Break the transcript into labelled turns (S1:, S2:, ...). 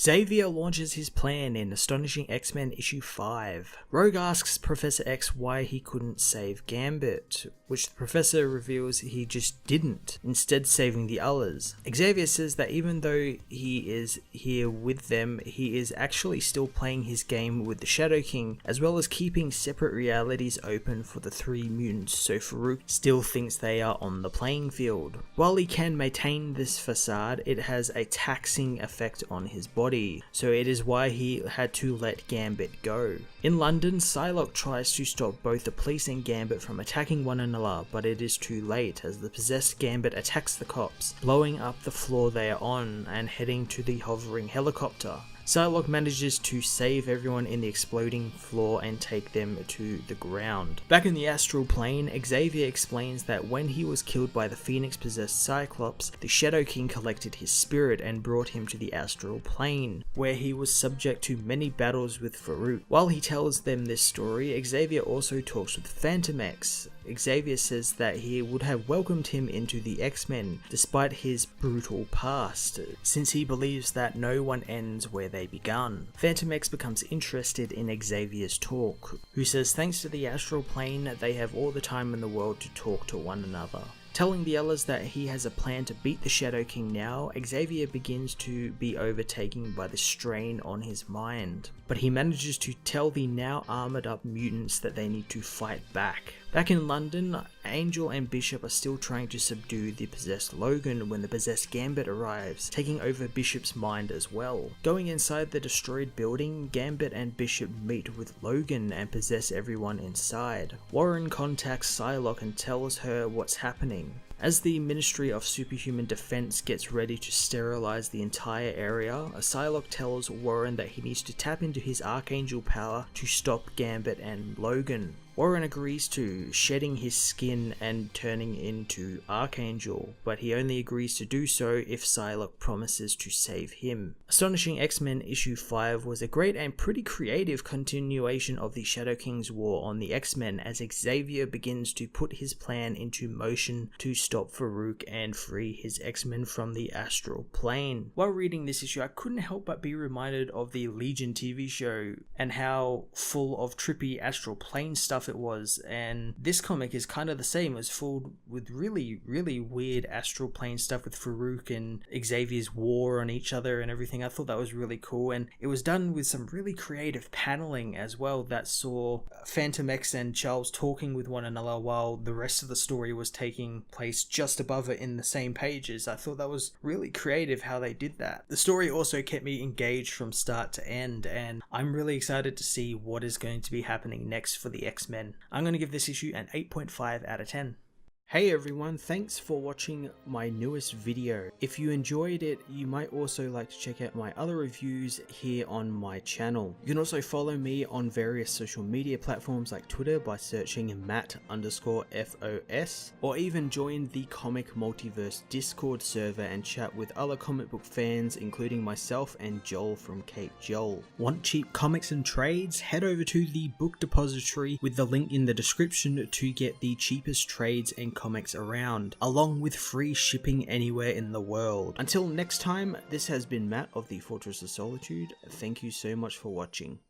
S1: Xavier launches his plan in Astonishing X-Men issue 5. Rogue asks Professor X why he couldn't save Gambit, which the professor reveals he just didn't, instead saving the others. Xavier says that even though he is here with them, he is actually still playing his game with the Shadow King, as well as keeping separate realities open for the 3 mutants, so Farouk still thinks they are on the playing field. While he can maintain this facade, it has a taxing effect on his body, so it is why he had to let Gambit go. In London, Psylocke tries to stop both the police and Gambit from attacking one another, but it is too late as the possessed Gambit attacks the cops, blowing up the floor they are on and heading to the hovering helicopter. Psylocke manages to save everyone in the exploding floor and take them to the ground. Back in the astral plane, Xavier explains that when he was killed by the Phoenix-possessed Cyclops, the Shadow King collected his spirit and brought him to the astral plane, where he was subject to many battles with Farouk. While he tells them this story, Xavier also talks with Phantom X. Xavier says that he would have welcomed him into the X-Men despite his brutal past, since he believes that no one ends where they begun. Phantom X becomes interested in Xavier's talk, who says thanks to the astral plane they have all the time in the world to talk to one another. Telling the others that he has a plan to beat the Shadow King now, Xavier begins to be overtaken by the strain on his mind, but he manages to tell the now armored up mutants that they need to fight back. Back in London, Angel and Bishop are still trying to subdue the possessed Logan when the possessed Gambit arrives, taking over Bishop's mind as well. Going inside the destroyed building, Gambit and Bishop meet with Logan and possess everyone inside. Warren contacts Psylocke and tells her what's happening. As the Ministry of Superhuman Defense gets ready to sterilize the entire area, Psylocke tells Warren that he needs to tap into his Archangel power to stop Gambit and Logan. Warren agrees to, shedding his skin and turning into Archangel, but he only agrees to do so if Psylocke promises to save him. Astonishing X-Men issue 5 was a great and pretty creative continuation of the Shadow King's war on the X-Men as Xavier begins to put his plan into motion to stop Farouk and free his X-Men from the astral plane. While reading this issue, I couldn't help but be reminded of the Legion TV show and how full of trippy astral plane stuff it was, and this comic is kind of the same. It was full with really weird astral plane stuff with Farouk and Xavier's war on each other and everything. I thought that was really cool, and it was done with some really creative paneling as well that saw Phantom X and Charles talking with one another while the rest of the story was taking place just above it in the same pages. I thought that was really creative how they did that. The story also kept me engaged from start to end, and I'm really excited to see what is going to be happening next for the X-Men. I'm going to give this issue an 8.5 out of 10. Hey everyone, thanks for watching my newest video. If you enjoyed it, you might also like to check out my other reviews here on my channel. You can also follow me on various social media platforms like Twitter by searching Matt_FOS, or even join the Comic Multiverse Discord server and chat with other comic book fans, including myself and Joel from Cape Joel. Want cheap comics and trades? Head over to the book depository with the link in the description to get the cheapest trades and comics around, along with free shipping anywhere in the world. Until next time, this has been Matt of the Fortress of Solitude. Thank you so much for watching.